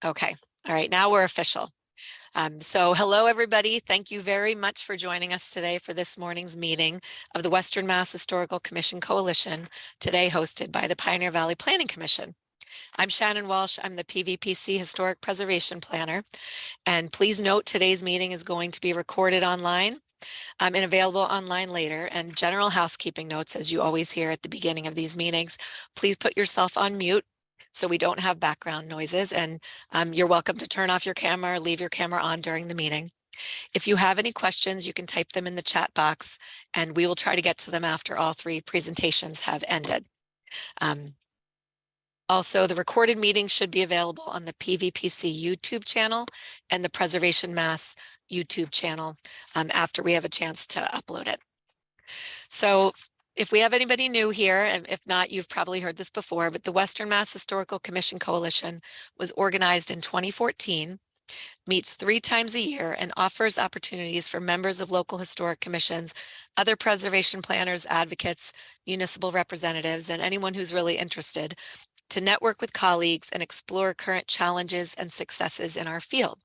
Okay. All right. Now we're official. So hello, everybody. Thank you very much for joining us today for this morning's meeting of the Western Mass Historical Commission Coalition, today hosted by the Pioneer Valley Planning Commission. I'm Shannon Walsh. I'm the PVPC Historic Preservation Planner. And please note today's meeting is going to be recorded online and available online later. And general housekeeping notes, as you always hear at the beginning of these meetings, please put yourself on mute so we don't have background noises, and you're welcome to turn off your camera or leave your camera on during the meeting. If you have any questions, you can type them in the chat box and we will try to get to them after all three presentations have ended. Also, the recorded meeting should be available on the PVPC YouTube channel and the Preservation Mass YouTube channel after we have a chance to upload it. So if we have anybody new here, and if not, you've probably heard this before, but the Western Mass Historical Commission Coalition was organized in 2014, meets 3 times a year, and offers opportunities for members of local historic commissions, other preservation planners, advocates, municipal representatives, and anyone who's really interested to network with colleagues and explore current challenges and successes in our field.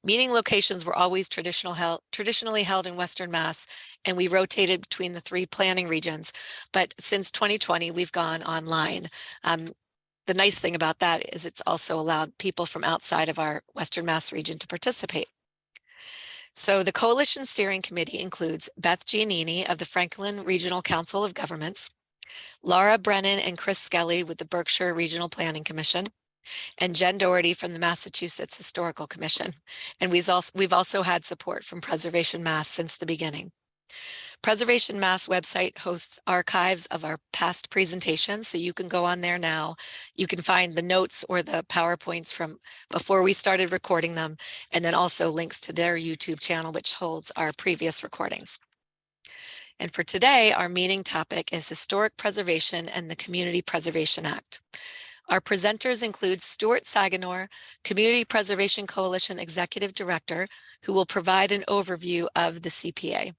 Meeting locations were always traditionally held in Western Mass, and we rotated between the 3 planning regions. But since 2020, we've gone online. The nice thing about that is it's also allowed people from outside of our Western Mass region to participate. So the Coalition Steering Committee includes Beth Giannini of the Franklin Regional Council of Governments, Laura Brennan and Chris Skelly with the Berkshire Regional Planning Commission, and Jen Doherty from the Massachusetts Historical Commission. And we've also had support from Preservation Mass since the beginning. Preservation Mass website hosts archives of our past presentations, so you can go on there now. You can find the notes or the PowerPoints from before we started recording them, and then also links to their YouTube channel, which holds our previous recordings. And for today, our meeting topic is Historic Preservation and the Community Preservation Act. Our presenters include Stuart Saganor, Community Preservation Coalition Executive Director, who will provide an overview of the CPA.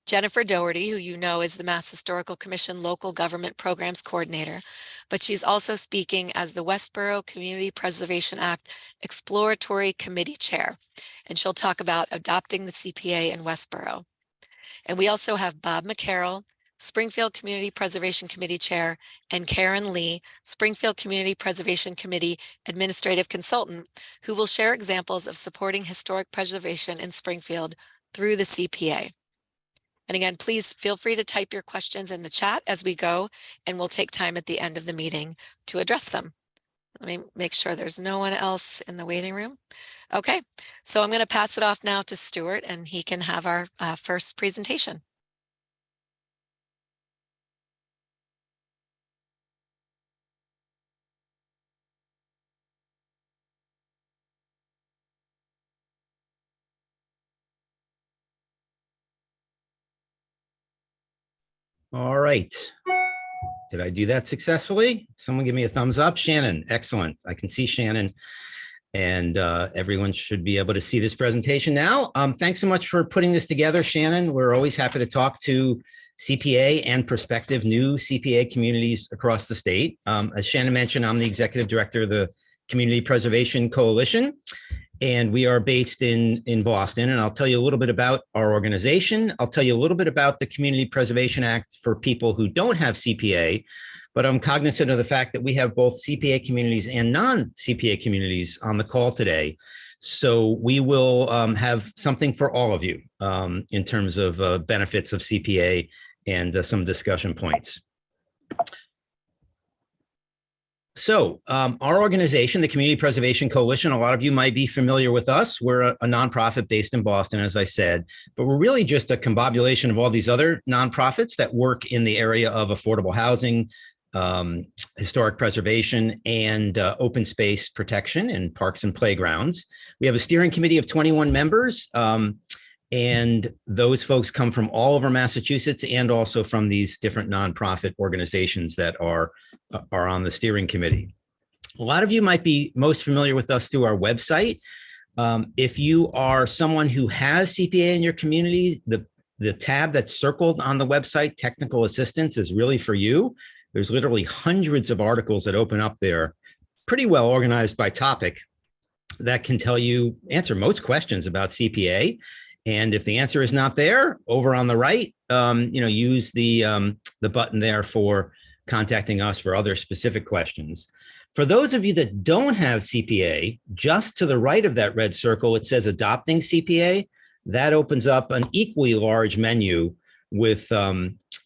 Jennifer Doherty, who you know is the Mass Historical Commission Local Government Programs Coordinator, but she's also speaking as the Westboro Community Preservation Act Exploratory Committee Chair, and she'll talk about adopting the CPA in Westboro. And we also have Bob McCarroll, Springfield Community Preservation Committee Chair, and Karen Lee, Springfield Community Preservation Committee Administrative Consultant, who will share examples of supporting historic preservation in Springfield through the CPA. And again, please feel free to type your questions in the chat as we go, and we'll take time at the end of the meeting to address them. Let me make sure there's no one else in the waiting room. Okay, so I'm going to pass it off now to Stuart, and he can have our first presentation. All right. Did I do that successfully? Someone give me a thumbs up. Shannon, excellent. I can see Shannon, and everyone should be able to see this presentation now. Thanks so much for putting this together, Shannon. We're always happy to talk to CPA and prospective new CPA communities across the state. As Shannon mentioned, I'm the Executive Director of the Community Preservation Coalition, and we are based in Boston. And I'll tell you a little bit about our organization. I'll tell you a little bit about the Community Preservation Act for people who don't have CPA, but I'm cognizant of the fact that we have both CPA communities and non-CPA communities on the call today. So we will have something for all of you in terms of benefits of CPA and some discussion points. So our organization, the Community Preservation Coalition, a lot of you might be familiar with us. We're a nonprofit based in Boston, as I said, but we're really just a combobulation of all these other nonprofits that work in the area of affordable housing, historic preservation, and open space protection and parks and playgrounds. We have a steering committee of 21 members, and those folks come from all over Massachusetts and also from these different nonprofit organizations that are on the steering committee. A lot of you might be most familiar with us through our website. If you are someone who has CPA in your community, the tab that's circled on the website, Technical Assistance, is really for you. There's literally hundreds of articles that open up there pretty well organized by topic that can answer most questions about CPA. And if the answer is not there, over on the right, use the button there for contacting us for other specific questions. For those of you that don't have CPA, just to the right of that red circle, it says Adopting CPA. That opens up an equally large menu with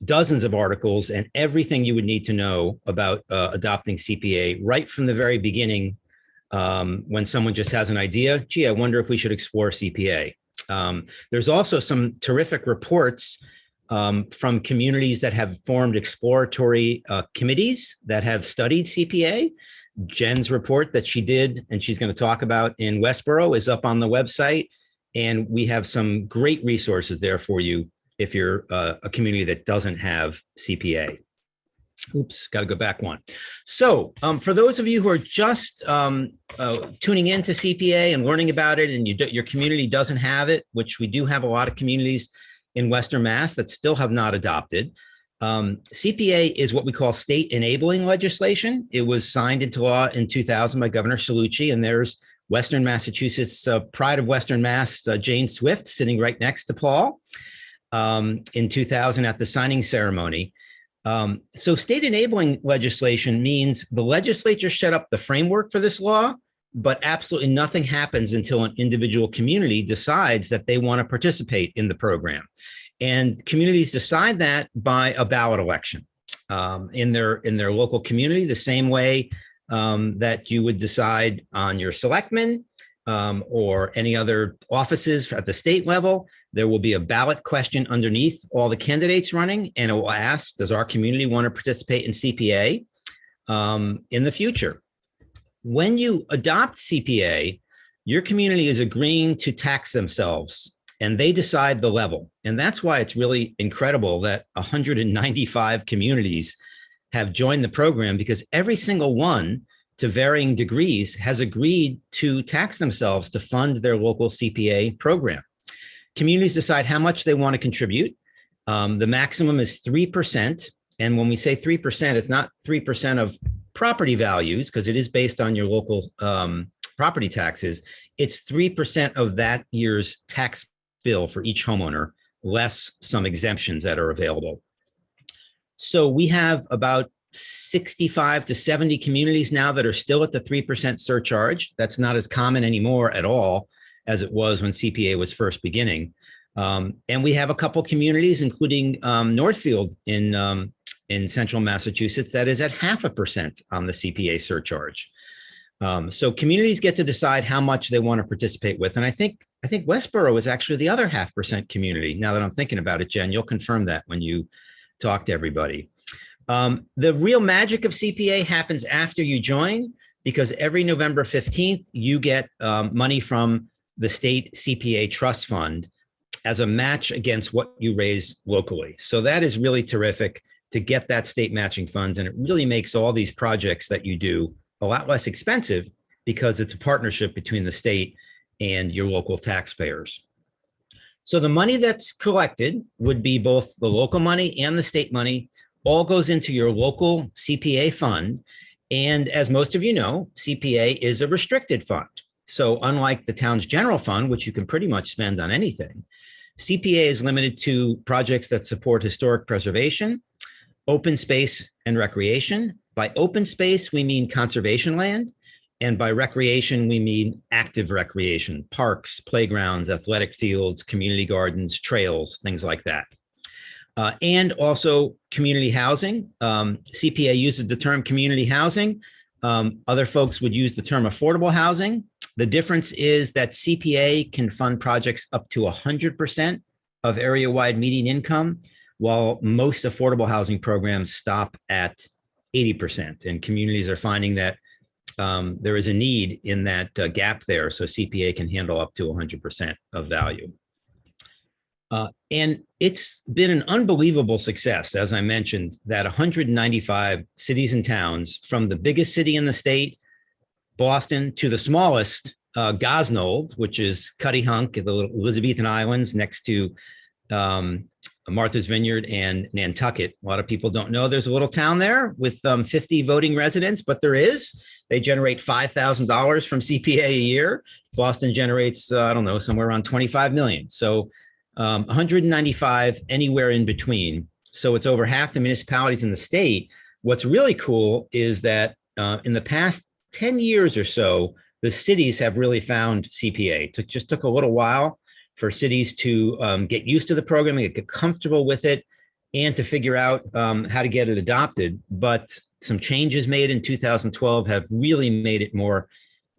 dozens of articles and everything you would need to know about adopting CPA right from the very beginning. When someone just has an idea, gee, I wonder if we should explore CPA. There's also some terrific reports from communities that have formed exploratory committees that have studied CPA. Jen's report that she did, and she's going to talk about in Westboro, is up on the website. And we have some great resources there for you if you're a community that doesn't have CPA. Oops, got to go back one. So for those of you who are just tuning into CPA and learning about it, and your community doesn't have it, which we do have a lot of communities in Western Mass that still have not adopted. CPA is what we call state enabling legislation. It was signed into law in 2000 by Governor Cellucci, and there's Western Massachusetts, pride of Western Mass, Jane Swift, sitting right next to Paul in 2000 at the signing ceremony. So state enabling legislation means the legislature set up the framework for this law, but absolutely nothing happens until an individual community decides that they want to participate in the program. And communities decide that by a ballot election in their local community, the same way that you would decide on your selectmen or any other offices at the state level. There will be a ballot question underneath all the candidates running, and it will ask, does our community want to participate in CPA in the future? When you adopt CPA, your community is agreeing to tax themselves, and they decide the level. And that's why it's really incredible that 195 communities have joined the program, because every single one, to varying degrees, has agreed to tax themselves to fund their local CPA program. Communities decide how much they want to contribute. The maximum is 3%. And when we say 3%, it's not 3% of property values, because it is based on your local property taxes. It's 3% of that year's tax bill for each homeowner, less some exemptions that are available. So we have about 65 to 70 communities now that are still at the 3% surcharge. That's not as common anymore at all as it was when CPA was first beginning. And we have a couple communities, including Northfield in central Massachusetts, that is at 0.5% on the CPA surcharge. So communities get to decide how much they want to participate with. And I think Westboro is actually the other 0.5% community. Now that I'm thinking about it, Jen, you'll confirm that when you talk to everybody. The real magic of CPA happens after you join, because every November 15th, you get money from the state CPA trust fund as a match against what you raise locally. So that is really terrific to get that state matching funds. And it really makes all these projects that you do a lot less expensive, because it's a partnership between the state and your local taxpayers. So the money that's collected would be both the local money and the state money, all goes into your local CPA fund. And as most of you know, CPA is a restricted fund. So unlike the town's general fund, which you can pretty much spend on anything, CPA is limited to projects that support historic preservation, open space and recreation. By open space, we mean conservation land. And by recreation, we mean active recreation, parks, playgrounds, athletic fields, community gardens, trails, things like that. And also community housing. CPA uses the term community housing. Other folks would use the term affordable housing. The difference is that CPA can fund projects up to 100% of area-wide median income, while most affordable housing programs stop at 80%. And communities are finding that there is a need in that gap there, so CPA can handle up to 100% of value. And it's been an unbelievable success, as I mentioned, that 195 cities and towns, from the biggest city in the state, Boston, to the smallest, Gosnold, which is Cuttyhunk, the little Elizabethan Islands next to Martha's Vineyard and Nantucket. A lot of people don't know there's a little town there with 50 voting residents, but there is. They generate $5,000 from CPA a year. Boston generates, I don't know, somewhere around 25 million. So 195 anywhere in between. So it's over half the municipalities in the state. What's really cool is that in the past 10 years or so, the cities have really found CPA. It just took a little while for cities to get used to the program and get comfortable with it and to figure out how to get it adopted. But some changes made in 2012 have really made it more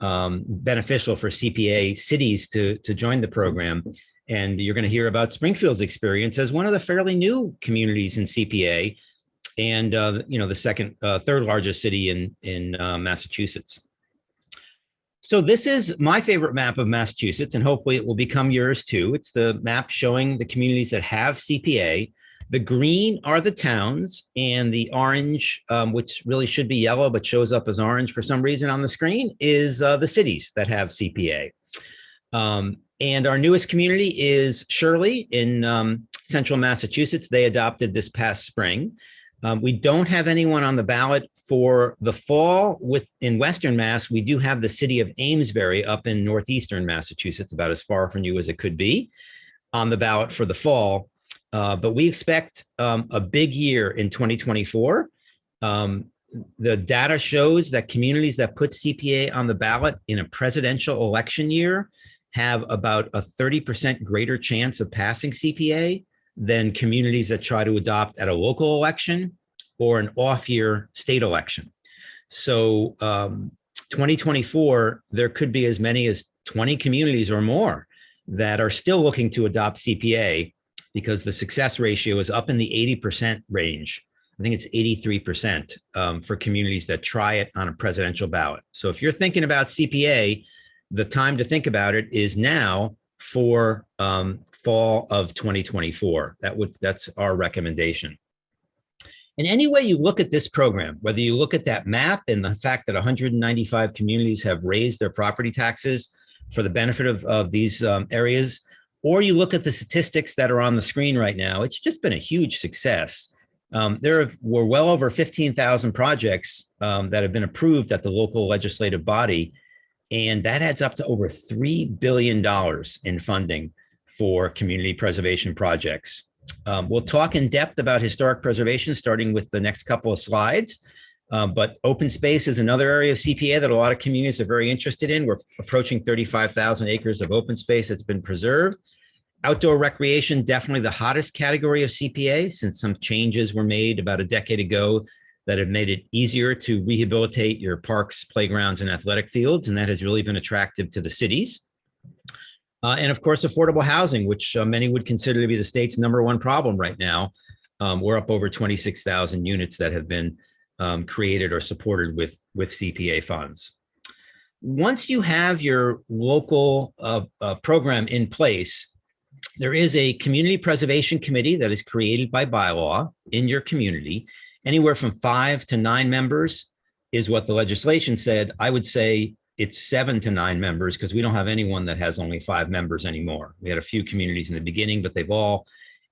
beneficial for CPA cities to join the program. And you're going to hear about Springfield's experience as one of the fairly new communities in CPA and, the third largest city in Massachusetts. So this is my favorite map of Massachusetts, and hopefully it will become yours too. It's the map showing the communities that have CPA. The green are the towns, and the orange, which really should be yellow but shows up as orange for some reason on the screen, is the cities that have CPA. And our newest community is Shirley in central Massachusetts. They adopted this past spring. We don't have anyone on the ballot for the fall. In Western Mass, we do have the city of Amesbury up in northeastern Massachusetts, about as far from you as it could be, on the ballot for the fall. But we expect a big year in 2024. The data shows that communities that put CPA on the ballot in a presidential election year have about a 30% greater chance of passing CPA than communities that try to adopt at a local election or an off-year state election. So 2024, there could be as many as 20 communities or more that are still looking to adopt CPA because the success ratio is up in the 80% range. I think it's 83% for communities that try it on a presidential ballot. So if you're thinking about CPA, the time to think about it is now for fall of 2024. That's our recommendation. And any way you look at this program, whether you look at that map and the fact that 195 communities have raised their property taxes for the benefit of these areas, or you look at the statistics that are on the screen right now, it's just been a huge success. There were well over 15,000 projects that have been approved at the local legislative body, and that adds up to over $3 billion in funding for community preservation projects. We'll talk in depth about historic preservation, starting with the next couple of slides. But open space is another area of CPA that a lot of communities are very interested in. We're approaching 35,000 acres of open space that's been preserved. Outdoor recreation, definitely the hottest category of CPA, since some changes were made about a decade ago that have made it easier to rehabilitate your parks, playgrounds, and athletic fields. And that has really been attractive to the cities. And of course, affordable housing, which many would consider to be the state's #1 problem right now. We're up over 26,000 units that have been created or supported with CPA funds. Once you have your local program in place, there is a community preservation committee that is created by bylaw in your community. Anywhere from 5 to 9 members is what the legislation said. I would say it's 7 to 9 members because we don't have anyone that has only 5 members anymore. We had a few communities in the beginning, but they've all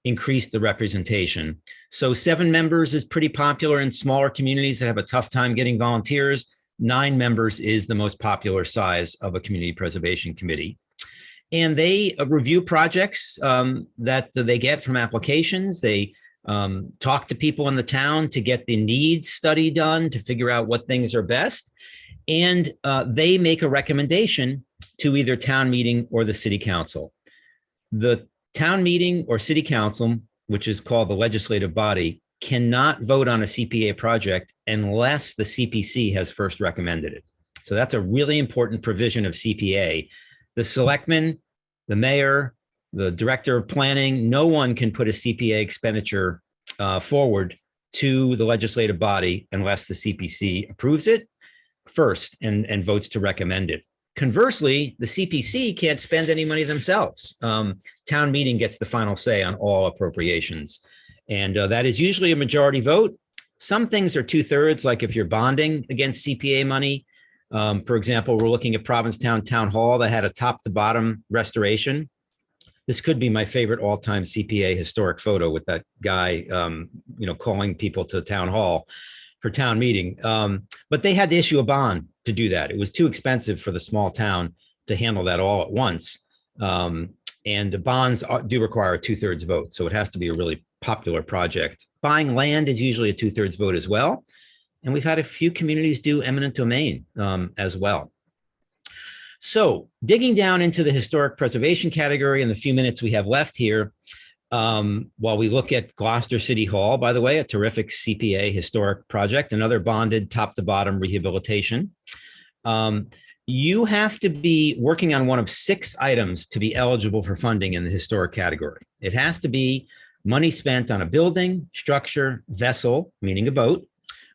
increased the representation. So 7 members is pretty popular in smaller communities that have a tough time getting volunteers. 9 members is the most popular size of a community preservation committee. And they review projects that they get from applications. They talk to people in the town to get the needs study done to figure out what things are best. And they make a recommendation to either town meeting or the city council. The town meeting or city council, which is called the legislative body, cannot vote on a CPA project unless the CPC has first recommended it. So that's a really important provision of CPA. The selectman, the mayor, the director of planning, no one can put a CPA expenditure forward to the legislative body unless the CPC approves it first and votes to recommend it. Conversely, the CPC can't spend any money themselves. Town meeting gets the final say on all appropriations. And that is usually a majority vote. Some things are 2/3, like if you're bonding against CPA money. For example, we're looking at Provincetown Town Hall that had a top to bottom restoration. this could be my favorite all-time CPA historic photo with that guy, calling people to town hall for town meeting. But they had to issue a bond to do that. It was too expensive for the small town to handle that all at once. And the bonds do require a 2/3 vote. So it has to be a really popular project. Buying land is usually a 2/3 vote as well. And we've had a few communities do eminent domain as well. So digging down into the historic preservation category in the few minutes we have left here, while we look at Gloucester City Hall, by the way, a terrific CPA historic project, another bonded top to bottom rehabilitation. You have to be working on one of 6 items to be eligible for funding in the historic category. It has to be money spent on a building, structure, vessel, meaning a boat,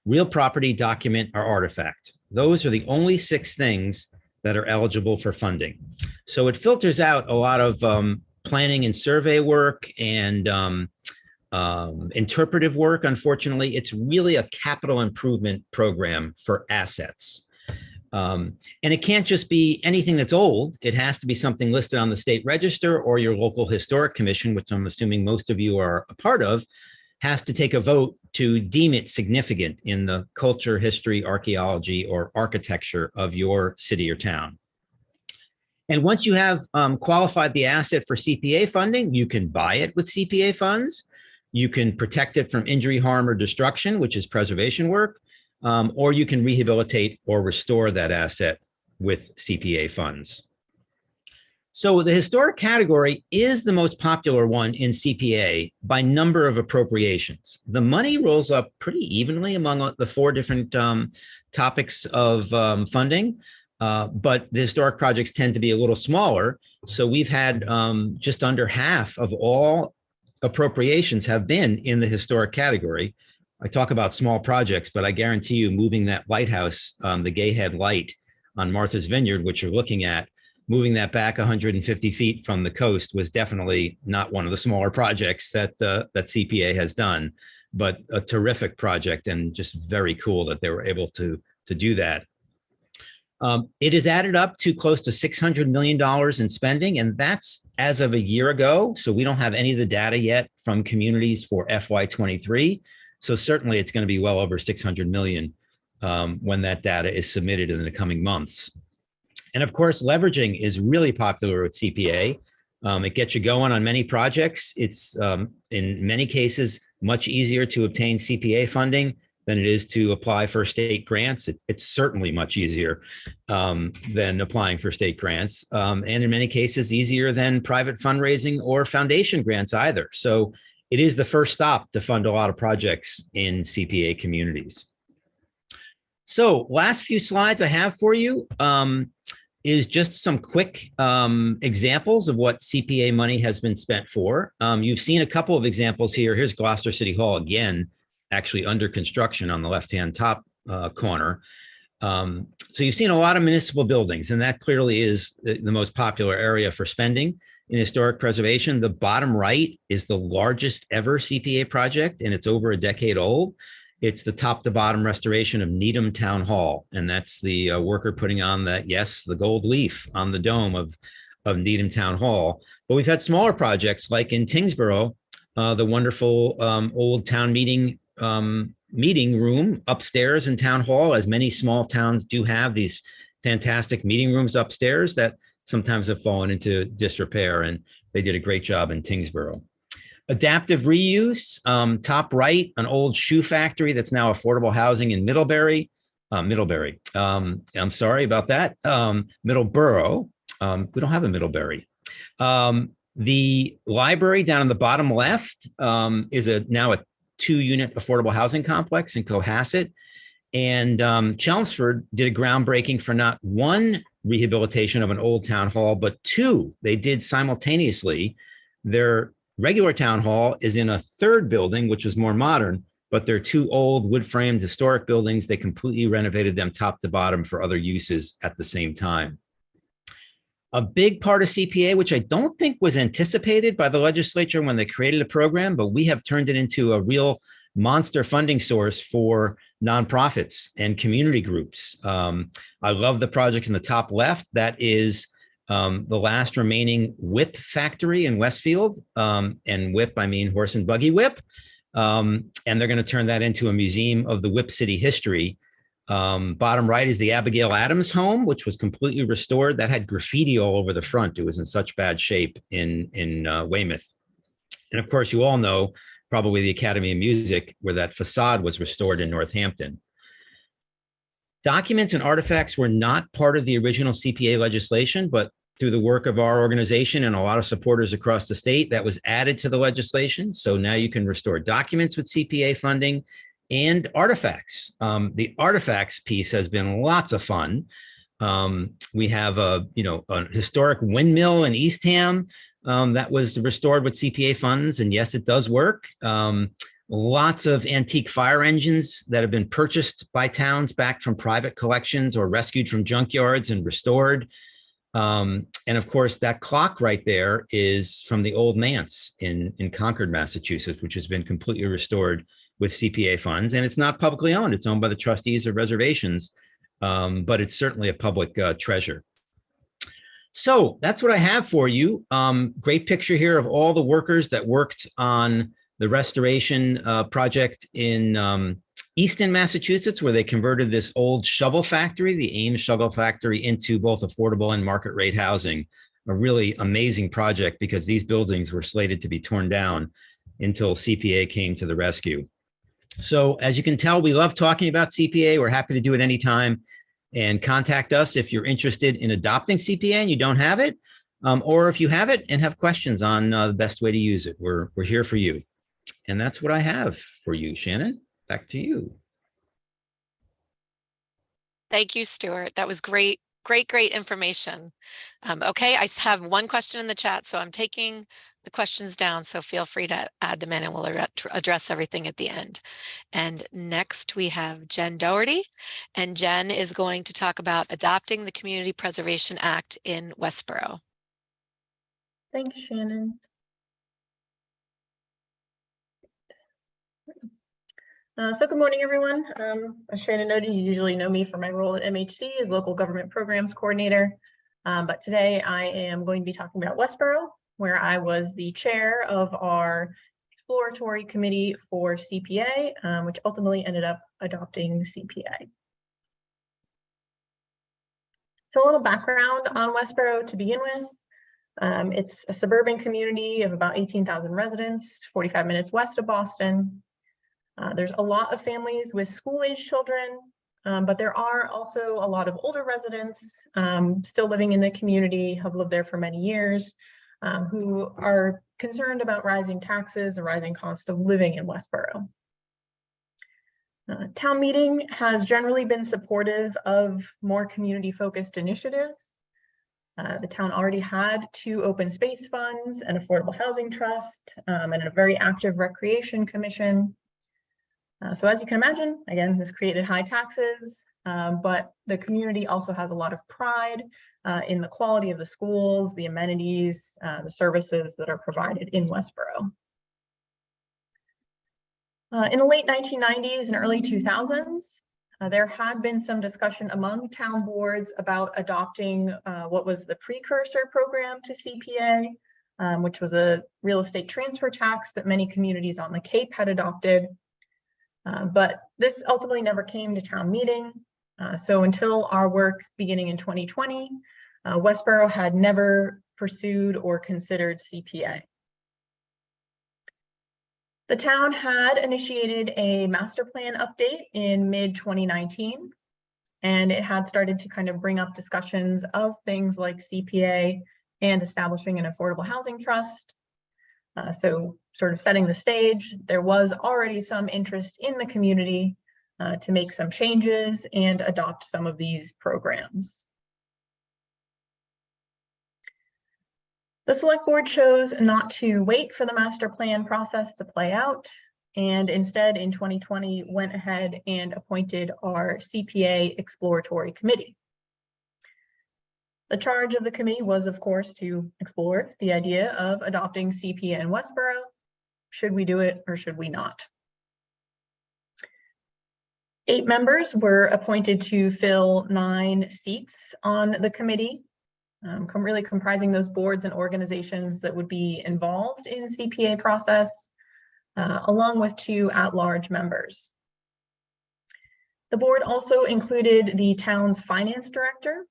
real property, document, or artifact. Those are the only 6 things that are eligible for funding. So it filters out a lot of planning and survey work and interpretive work. Unfortunately, it's really a capital improvement program for assets. And it can't just be anything that's old. It has to be something listed on the state register, or your local historic commission, which I'm assuming most of you are a part of, has to take a vote to deem it significant in the culture, history, archaeology, or architecture of your city or town. And once you have qualified the asset for CPA funding, you can buy it with CPA funds. You can protect it from injury, harm, or destruction, which is preservation work, or you can rehabilitate or restore that asset with CPA funds. So the historic category is the most popular one in CPA by number of appropriations. The money rolls up pretty evenly among the 4 different topics of funding, but the historic projects tend to be a little smaller. So we've had just under half of all appropriations have been in the historic category. I talk about small projects, but I guarantee you moving that lighthouse, the Gayhead Light on Martha's Vineyard, which you're looking at, moving that back 150 feet from the coast was definitely not one of the smaller projects that that CPA has done, but a terrific project and just very cool that they were able to do that. It is added up to close to $600 million in spending, and that's as of a year ago. So we don't have any of the data yet from communities for FY23. So certainly it's going to be well over 600 million when that data is submitted in the coming months. And of course, leveraging is really popular with CPA. It gets you going on many projects. It's in many cases much easier to obtain CPA funding than it is to apply for state grants. It's certainly much easier than applying for state grants, and in many cases easier than private fundraising or foundation grants either. So it is the first stop to fund a lot of projects in CPA communities. So last few slides I have for you is just some quick examples of what CPA money has been spent for. You've seen a couple of examples here. Here's Gloucester City Hall again, actually under construction on the left-hand top corner. So you've seen a lot of municipal buildings, and that clearly is the most popular area for spending in historic preservation. The bottom right is the largest ever CPA project, and it's over a decade old. It's the top to bottom restoration of Needham Town Hall. And that's the worker putting on that, yes, the gold leaf on the dome of Needham Town Hall. But we've had smaller projects like in Tingsboro, the wonderful old town meeting room upstairs in Town Hall, as many small towns do have these fantastic meeting rooms upstairs that sometimes have fallen into disrepair, and they did a great job in Tingsboro. Adaptive reuse, top right, an old shoe factory that's now affordable housing in Middlebury. I'm sorry about that. Middleborough. We don't have a Middlebury. The library down in the bottom left is now a 2-unit affordable housing complex in Cohasset. And Chelmsford did a groundbreaking for not one rehabilitation of an old town hall, but 2. They did simultaneously. Their regular town hall is in a 3rd building, which was more modern, but they're 2 old wood-framed historic buildings. They completely renovated them top to bottom for other uses at the same time. A big part of CPA, which I don't think was anticipated by the legislature when they created a program, but we have turned it into a real monster funding source for nonprofits and community groups. I love the project in the top left. That is the last remaining whip factory in Westfield, and whip, I mean horse and buggy whip. And they're going to turn that into a museum of the Whip City history. Bottom right is the Abigail Adams home, which was completely restored. That had graffiti all over the front. It was in such bad shape in Weymouth. And of course, you all know probably the Academy of Music, where that facade was restored in Northampton. Documents and artifacts were not part of the original CPA legislation, but through the work of our organization and a lot of supporters across the state, that was added to the legislation. So now you can restore documents with CPA funding and artifacts. The artifacts piece has been lots of fun. We have a historic windmill in Eastham that was restored with CPA funds, and yes, it does work. Lots of antique fire engines that have been purchased by towns back from private collections or rescued from junkyards and restored. And of course, that clock right there is from the old manse in Concord, Massachusetts, which has been completely restored with CPA funds. And it's not publicly owned. It's owned by the trustees of reservations, but it's certainly a public treasure. So that's what I have for you. Great picture here of all the workers that worked on the restoration project in Easton, Massachusetts, where they converted this old shovel factory, the Ames Shovel Factory, into both affordable and market rate housing. A really amazing project because these buildings were slated to be torn down until CPA came to the rescue. So as you can tell, we love talking about CPA. We're happy to do it anytime. And contact us if you're interested in adopting CPA and you don't have it, or if you have it and have questions on the best way to use it. We're here for you. And that's what I have for you, Shannon. Back to you. Thank you, Stuart. That was great, great information. Okay, I have one question in the chat, so I'm taking the questions down, so feel free to add them in and we'll address everything at the end. And next we have Jen Doherty, and Jen is going to talk about adopting the Community Preservation Act in Westboro. Thanks, Shannon. So good morning, everyone. As Shannon noted, you usually know me for my role at MHC as Local Government Programs Coordinator. But today I am going to be talking about Westboro, where I was the chair of our exploratory committee for CPA, which ultimately ended up adopting CPA. So a little background on Westboro to begin with. It's a suburban community of about 18,000 residents, 45 minutes west of Boston. There's a lot of families with school-age children, but there are also a lot of older residents still living in the community, have lived there for many years, who are concerned about rising taxes and rising cost of living in Westboro. Town meeting has generally been supportive of more community-focused initiatives. The town already had 2 open space funds, an affordable housing trust, and a very active recreation commission. So as you can imagine, again, this created high taxes, but the community also has a lot of pride in the quality of the schools, the amenities, the services that are provided in Westboro. In the late 1990s and early 2000s, there had been some discussion among town boards about adopting what was the precursor program to CPA, which was a real estate transfer tax that many communities on the Cape had adopted. But this ultimately never came to town meeting. So until our work beginning in 2020, Westboro had never pursued or considered CPA. The town had initiated a master plan update in mid-2019, and it had started to kind of bring up discussions of things like CPA and establishing an affordable housing trust. So sort of setting the stage, there was already some interest in the community to make some changes and adopt some of these programs. The select board chose not to wait for the master plan process to play out, and instead in 2020 went ahead and appointed our CPA exploratory committee. The charge of the committee was, of course, to explore the idea of adopting CPA in Westboro. Should we do it or should we not? 8 members were appointed to fill 9 seats on the committee. really comprising those boards and organizations that would be involved in CPA process, along with 2 at-large members. The board also included the town's finance director,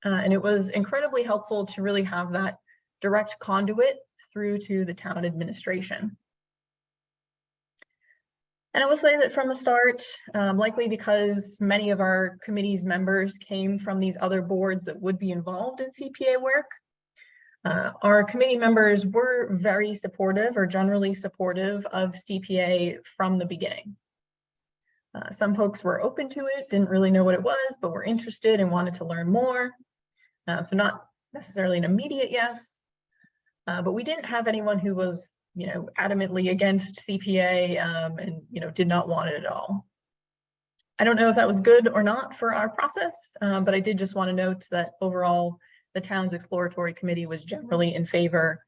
and it was incredibly helpful to really have that direct conduit through to the town administration. And I will say that from the start, likely because many of our committee's members came from these other boards that would be involved in CPA work, our committee members were very supportive or generally supportive of CPA from the beginning. Some folks were open to it, didn't really know what it was, but were interested and wanted to learn more. So not necessarily an immediate yes, but we didn't have anyone who was adamantly against CPA and did not want it at all. I don't know if that was good or not for our process, but I did just want to note that overall the town's exploratory committee was generally in favor,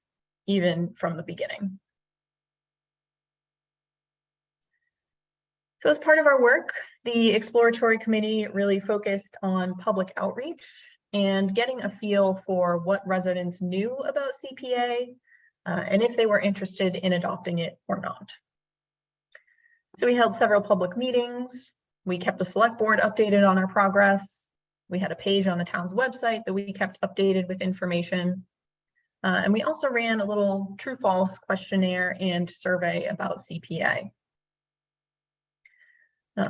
even from the beginning. So as part of our work, the exploratory committee really focused on public outreach and getting a feel for what residents knew about CPA, and if they were interested in adopting it or not. So we held several public meetings. We kept the select board updated on our progress. We had a page on the town's website that we kept updated with information. And we also ran a little true-false questionnaire and survey about CPA.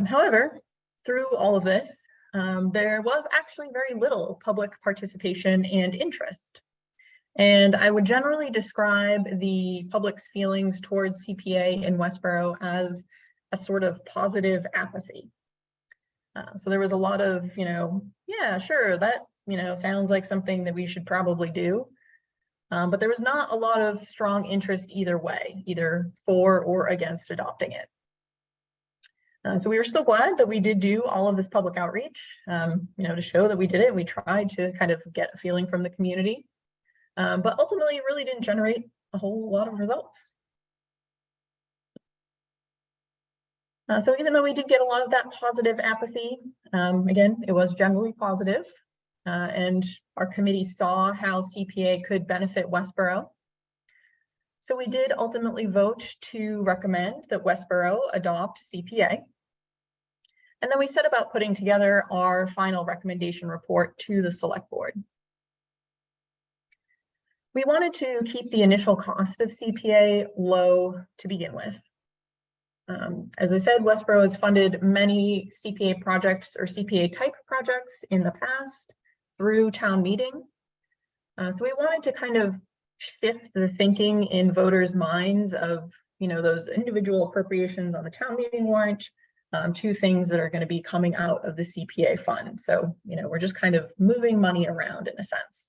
However, through all of this, there was actually very little public participation and interest. And I would generally describe the public's feelings towards CPA in Westboro as a sort of positive apathy. So there was a lot of, yeah, sure, that, sounds like something that we should probably do. But there was not a lot of strong interest either way, either for or against adopting it. So we were still glad that we did do all of this public outreach, to show that we did it. We tried to kind of get a feeling from the community. But ultimately, it really didn't generate a whole lot of results. So even though we did get a lot of that positive apathy, again, it was generally positive, and our committee saw how CPA could benefit Westboro. So we did ultimately vote to recommend that Westboro adopt CPA. And then we set about putting together our final recommendation report to the select board. We wanted to keep the initial cost of CPA low to begin with. As I said, Westboro has funded many CPA projects or CPA type projects in the past through town meeting. So we wanted to kind of shift the thinking in voters' minds of, those individual appropriations on the town meeting warrant to things that are going to be coming out of the CPA fund. So, we're just kind of moving money around in a sense.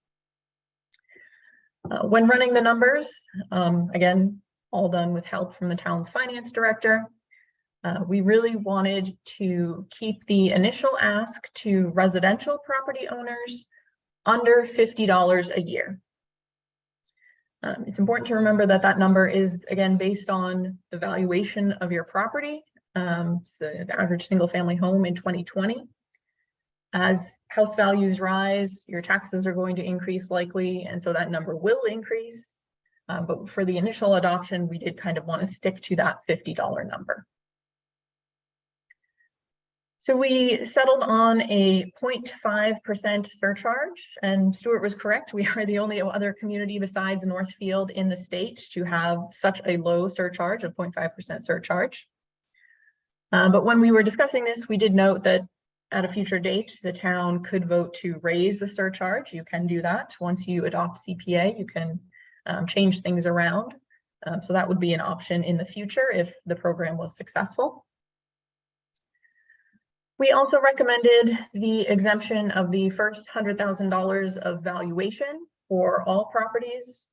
When running the numbers, again, all done with help from the town's finance director, we really wanted to keep the initial ask to residential property owners under $50 a year. It's important to remember that that number is, again, based on the valuation of your property, so the average single family home in 2020. As house values rise, your taxes are going to increase likely, and so that number will increase. But for the initial adoption, we did kind of want to stick to that $50 number. So we settled on a 0.5% surcharge, and Stuart was correct. We are the only other community besides Northfield in the state to have such a low surcharge, a 0.5% surcharge. But when we were discussing this, we did note that at a future date, the town could vote to raise the surcharge. You can do that. Once you adopt CPA, you can change things around. So that would be an option in the future if the program was successful. We also recommended the exemption of the first $100,000 of valuation for all properties,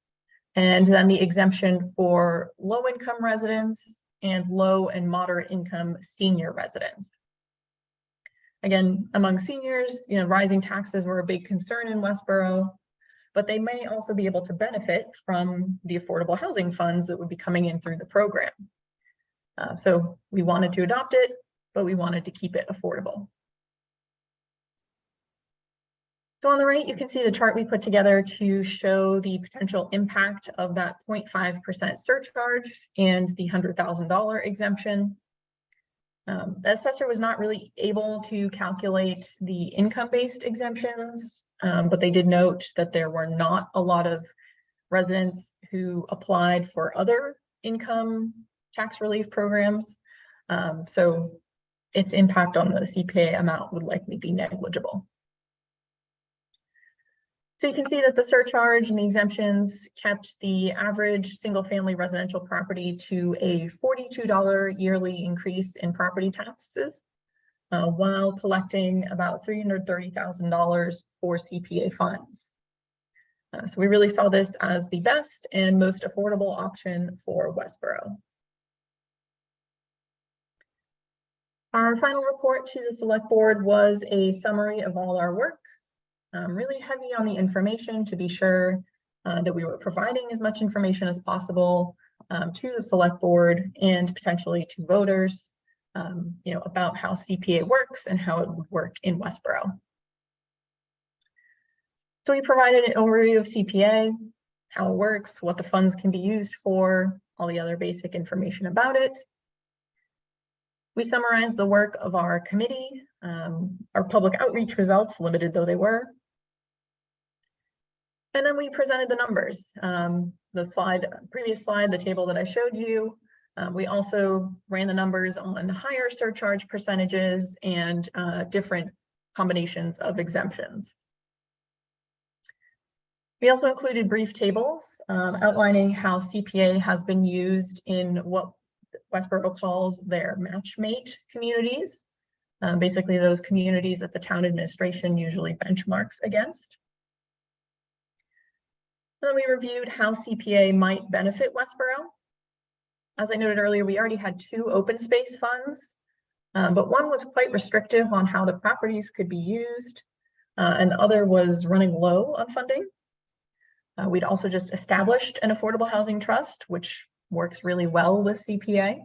and then the exemption for low-income residents and low and moderate income senior residents. Again, among seniors, rising taxes were a big concern in Westboro, but they may also be able to benefit from the affordable housing funds that would be coming in through the program. So we wanted to adopt it, but we wanted to keep it affordable. So on the right, you can see the chart we put together to show the potential impact of that 0.5% surcharge and the $100,000 exemption. The assessor was not really able to calculate the income-based exemptions, but they did note that there were not a lot of residents who applied for other income tax relief programs. So its impact on the CPA amount would likely be negligible. So you can see that the surcharge and the exemptions kept the average single-family residential property to a $42 yearly increase in property taxes, while collecting about $330,000 for CPA funds. So we really saw this as the best and most affordable option for Westboro. Our final report to the Select Board was a summary of all our work. Really heavy on the information to be sure that we were providing as much information as possible to the Select Board and potentially to voters, about how CPA works and how it would work in Westboro. So we provided an overview of CPA, how it works, what the funds can be used for, all the other basic information about it. We summarized the work of our committee, our public outreach results, limited though they were. And then we presented the numbers. The previous slide, the table that I showed you, we also ran the numbers on higher surcharge percentages and different combinations of exemptions. We also included brief tables outlining how CPA has been used in what Westboro calls their matchmate communities, basically those communities that the town administration usually benchmarks against. And then we reviewed how CPA might benefit Westboro. As I noted earlier, we already had 2 open space funds, but one was quite restrictive on how the properties could be used, and the other was running low on funding. We'd also just established an affordable housing trust, which works really well with CPA.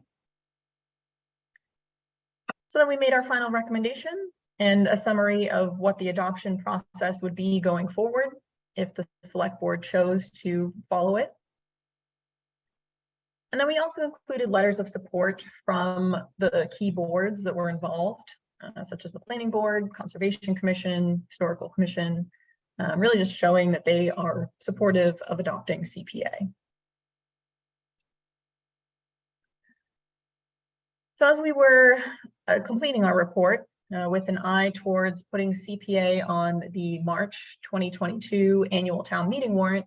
So then we made our final recommendation and a summary of what the adoption process would be going forward if the Select Board chose to follow it. And then we also included letters of support from the key boards that were involved, such as the Planning Board, Conservation Commission, Historical Commission, really just showing that they are supportive of adopting CPA. So as we were completing our report with an eye towards putting CPA on the March 2022 annual town meeting warrant,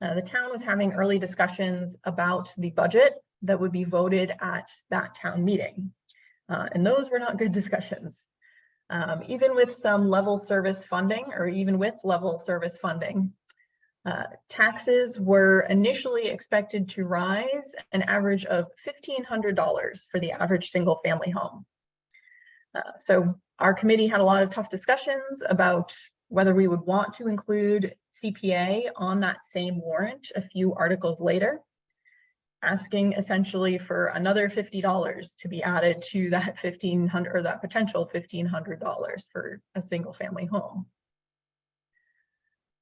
the town was having early discussions about the budget that would be voted at that town meeting. And those were not good discussions. Even with some level service funding, or even with level service funding, taxes were initially expected to rise an average of $1,500 for the average single family home. So our committee had a lot of tough discussions about whether we would want to include CPA on that same warrant a few articles later, asking essentially for another $50 to be added to that $1,500 or that potential $1,500 for a single family home.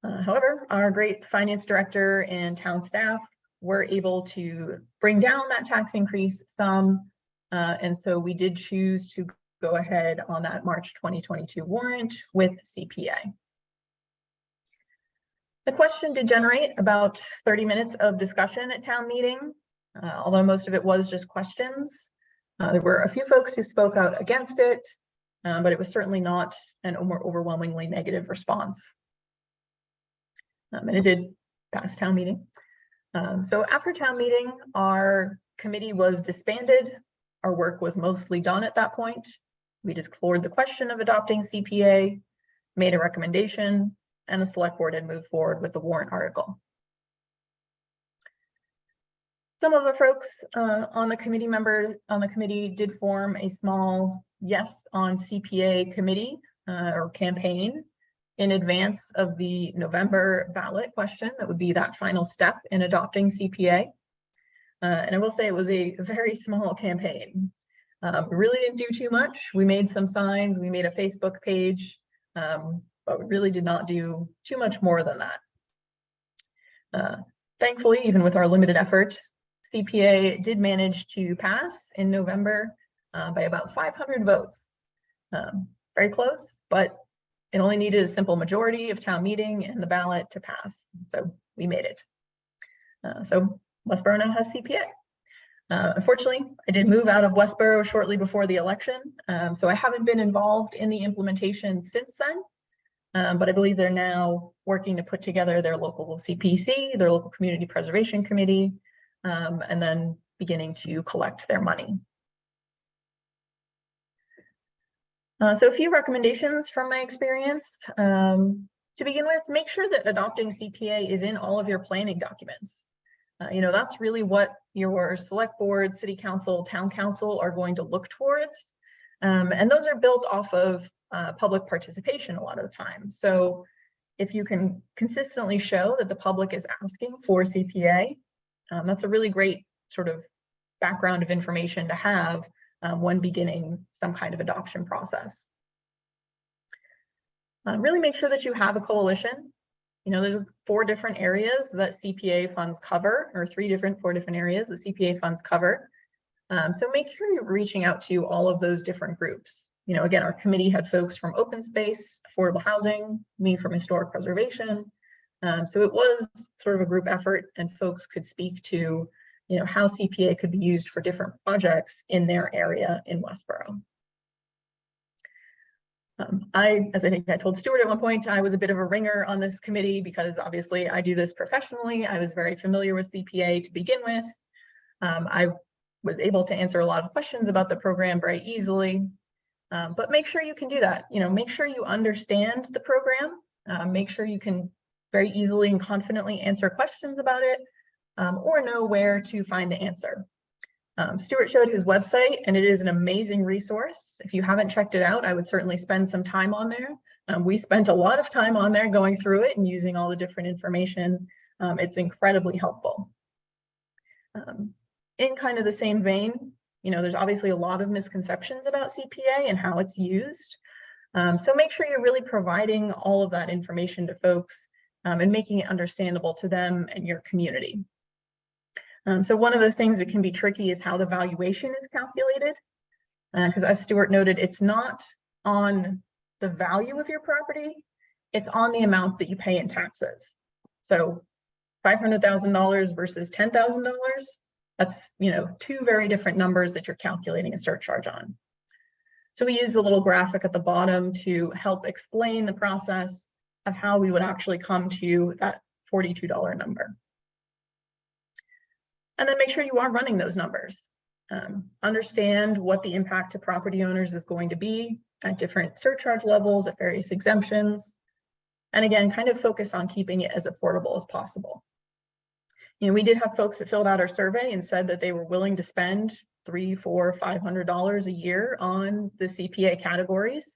However, our great finance director and town staff were able to bring down that tax increase some, and so we did choose to go ahead on that March 2022 warrant with CPA. The question did generate about 30 minutes of discussion at town meeting, although most of it was just questions. There were a few folks who spoke out against it, but it was certainly not an overwhelmingly negative response. And it did pass town meeting. So after town meeting, our committee was disbanded. Our work was mostly done at that point. We just explored the question of adopting CPA, made a recommendation, and the Select Board had moved forward with the warrant article. Some of the folks on the committee did form a small yes on CPA committee or campaign in advance of the November ballot question that would be that final step in adopting CPA. And I will say it was a very small campaign. We really didn't do too much. We made some signs, we made a Facebook page, but we really did not do too much more than that. Thankfully, even with our limited effort, CPA did manage to pass in November by about 500 votes. Very close, but it only needed a simple majority of town meeting and the ballot to pass. So we made it. So Westboro now has CPA. Unfortunately, I did move out of Westboro shortly before the election, so I haven't been involved in the implementation since then, but I believe they're now working to put together their local CPC, their local community preservation committee, and then beginning to collect their money. So a few recommendations from my experience. To begin with, make sure that adopting CPA is in all of your planning documents. You know, that's really what your select board, city council, town council are going to look towards. And those are built off of public participation a lot of the time. So if you can consistently show that the public is asking for CPA, that's a really great sort of background of information to have when beginning some kind of adoption process. Really make sure that you have a coalition. You know, there's 4 different areas that CPA funds cover, or 4 different areas that CPA funds cover. So make sure you're reaching out to all of those different groups. You know, again, our committee had folks from open space, affordable housing, me from historic preservation. So it was sort of a group effort, and folks could speak to, you know, how CPA could be used for different projects in their area in Westboro. As I think I told Stuart at one point, I was a bit of a ringer on this committee because obviously I do this professionally. I was very familiar with CPA to begin with. I was able to answer a lot of questions about the program very easily, but make sure you can do that. You know, make sure you understand the program. Make sure you can very easily and confidently answer questions about it, or know where to find the answer. Stuart showed his website, and it is an amazing resource. If you haven't checked it out, I would certainly spend some time on there. We spent a lot of time on there going through it and using all the different information. It's incredibly helpful. In kind of the same vein, you know, there's obviously a lot of misconceptions about CPA and how it's used. So make sure you're really providing all of that information to folks and making it understandable to them and your community. So one of the things that can be tricky is how the valuation is calculated, because as Stuart noted, it's not on the value of your property, it's on the amount that you pay in taxes. So $500,000 versus $10,000, that's, you know, 2 very different numbers that you're calculating a surcharge on. So we use a little graphic at the bottom to help explain the process of how we would actually come to that $42 number. And then make sure you are running those numbers. Understand what the impact to property owners is going to be at different surcharge levels, at various exemptions. And again, kind of focus on keeping it as affordable as possible. You know, we did have folks that filled out our survey and said that they were willing to spend $300, $400, $500 a year on the CPA categories.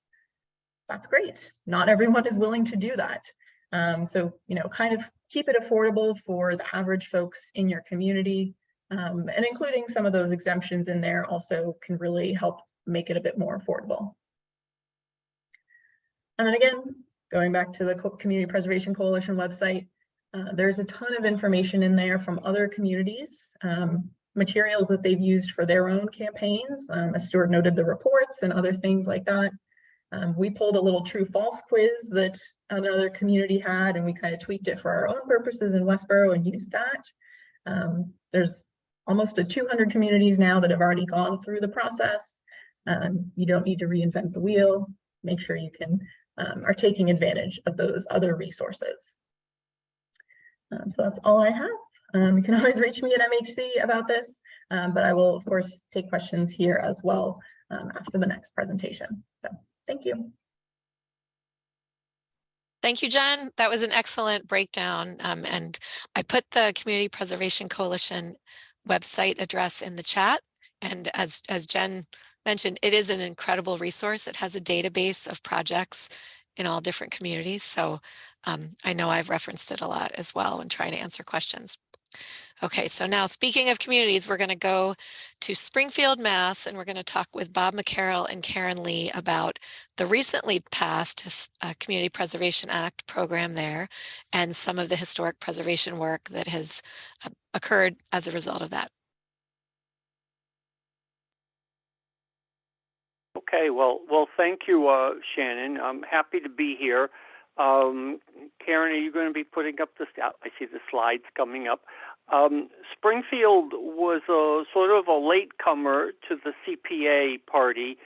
That's great. Not everyone is willing to do that. So, you know, kind of keep it affordable for the average folks in your community, and including some of those exemptions in there also can really help make it a bit more affordable. And then again, going back to the Community Preservation Coalition website, there's a ton of information in there from other communities, materials that they've used for their own campaigns. As Stuart noted, the reports and other things like that. We pulled a little true-false quiz that another community had, and we kind of tweaked it for our own purposes in Westboro and used that. There's almost 200 communities now that have already gone through the process. You don't need to reinvent the wheel. Make sure you can are taking advantage of those other resources. So that's all I have. You can always reach me at MHC about this, but I will of course take questions here as well after the next presentation. So thank you. Thank you, Jen. That was an excellent breakdown. And I put the Community Preservation Coalition website address in the chat. And as Jen mentioned, it is an incredible resource. It has a database of projects in all different communities. So I know I've referenced it a lot as well when trying to answer questions. Okay, so now speaking of communities, we're going to go to Springfield, Mass, and we're going to talk with Bob McCarroll and Karen Lee about the recently passed Community Preservation Act program there and some of the historic preservation work that has occurred as a result of that. Okay, well, thank you, Shannon. I'm happy to be here. Karen, are you going to be putting up the? I see the slides coming up. Springfield was a sort of a latecomer to the CPA party.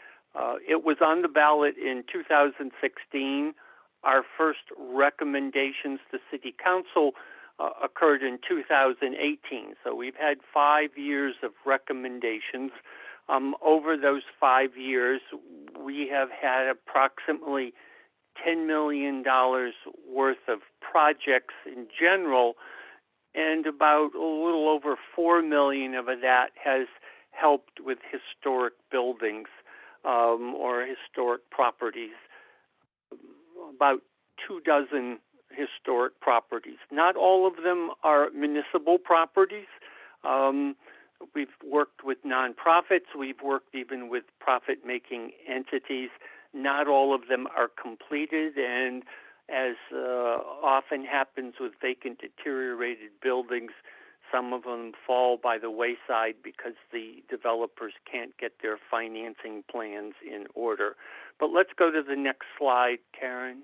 It was on the ballot in 2016. Our first recommendations to City Council occurred in 2018. So we've had 5 years of recommendations. Over those 5 years, we have had approximately $10 million worth of projects in general, and about a little over $4 million of that has helped with historic buildings or historic properties. About 24 historic properties. Not all of them are municipal properties. We've worked with nonprofits. We've worked even with profit-making entities. Not all of them are completed, and as often happens with vacant, deteriorated buildings, some of them fall by the wayside because the developers can't get their financing plans in order. But let's go to the next slide, Karen.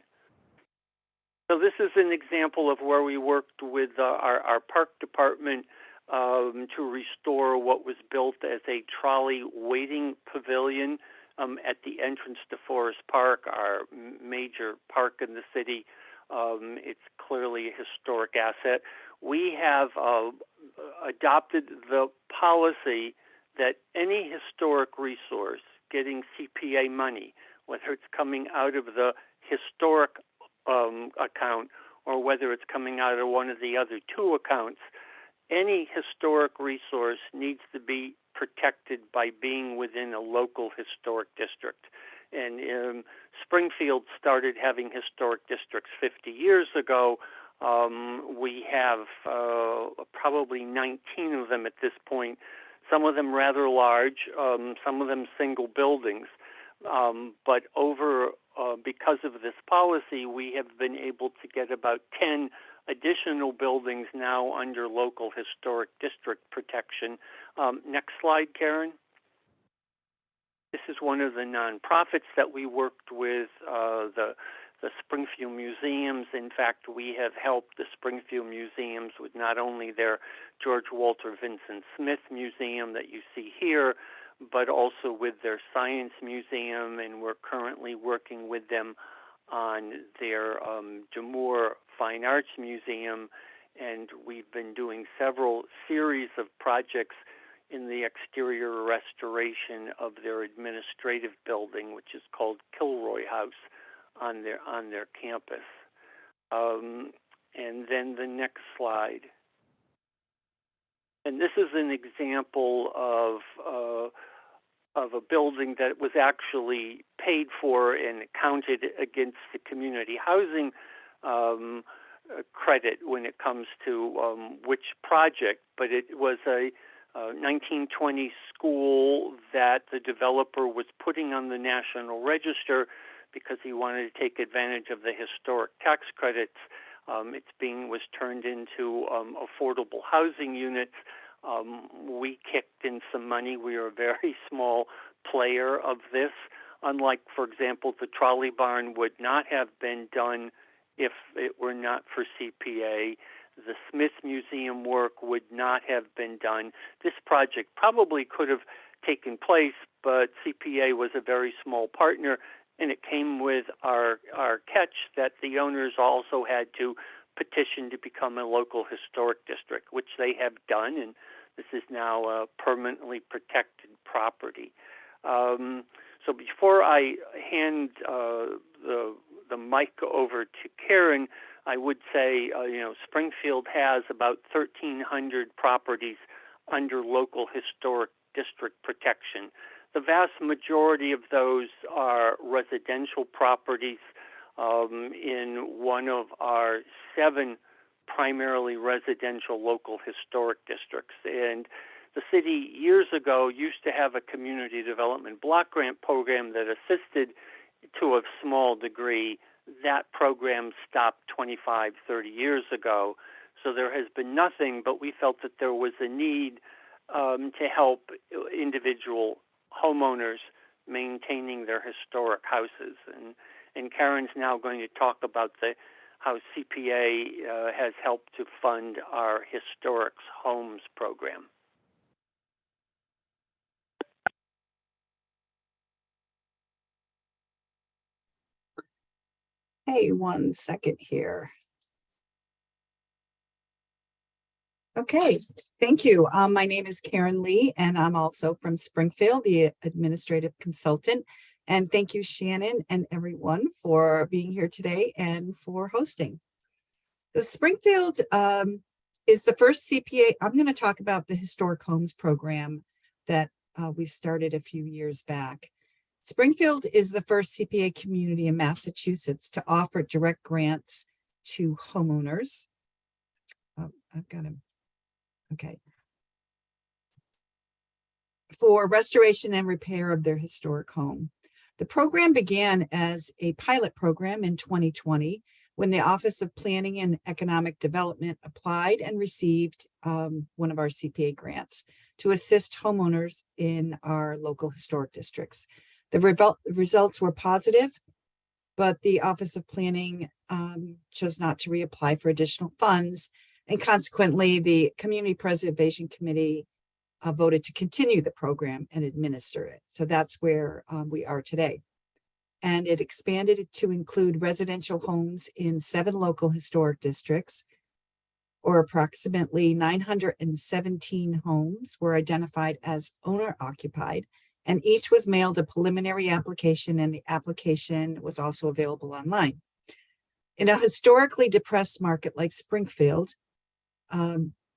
So this is an example of where we worked with our park department to restore what was built as a trolley waiting pavilion at the entrance to Forest Park, our major park in the city. It's clearly a historic asset. We have adopted the policy that any historic resource getting CPA money, whether it's coming out of the historic account or whether it's coming out of one of the other two accounts, any historic resource needs to be protected by being within a local historic district. And Springfield started having historic districts 50 years ago. We have probably 19 of them at this point, some of them rather large, some of them single buildings. But because of this policy, we have been able to get about 10 additional buildings now under local historic district protection. Next slide, Karen. This is one of the nonprofits that we worked with, the Springfield Museums. In fact, we have helped the Springfield Museums with not only their George Walter Vincent Smith Museum that you see here, but also with their Science Museum, and we're currently working with them on their Demore Fine Arts Museum, and we've been doing several series of projects in the exterior restoration of their administrative building, which is called Kilroy House, on their campus. And then the next slide. And this is an example of a building that was actually paid for and counted against the community housing credit when it comes to which project, but it was a 1920 school that the developer was putting on the National Register because he wanted to take advantage of the historic tax credits. Was turned into affordable housing units. We kicked in some money. We are a very small player of this. Unlike, for example, the trolley barn would not have been done if it were not for CPA. The Smith Museum work would not have been done. This project probably could have taken place, but CPA was a very small partner, and it came with our catch that the owners also had to petition to become a local historic district, which they have done, and this is now a permanently protected property. So before I hand the mic over to Karen, I would say, Springfield has about 1,300 properties under local historic district protection. The vast majority of those are residential properties. In one of our 7 primarily residential local historic districts. And the city years ago used to have a community development block grant program that assisted to a small degree. That program stopped 25, 30 years ago. So there has been nothing, but we felt that there was a need to help individual homeowners maintaining their historic houses. And Karen's now going to talk about how CPA has helped to fund our Historic Homes program. Hey, 1 second here. Okay, thank you. My name is Karen Lee, and I'm also from Springfield, the administrative consultant. And thank you, Shannon, and everyone for being here today and for hosting. So Springfield is the first CPA. I'm going to talk about the Historic Homes program that we started a few years back. Springfield is the first CPA community in Massachusetts to offer direct grants to homeowners. I've got to, okay. For restoration and repair of their historic home. The program began as a pilot program in 2020 when the Office of Planning and Economic Development applied and received one of our CPA grants to assist homeowners in our local historic districts. The results were positive, but the Office of Planning chose not to reapply for additional funds, and consequently, the Community Preservation Committee voted to continue the program and administer it. So that's where we are today. And it expanded to include residential homes in 7 local historic districts, or approximately 917 homes were identified as owner-occupied, and each was mailed a preliminary application, and the application was also available online. In a historically depressed market like Springfield,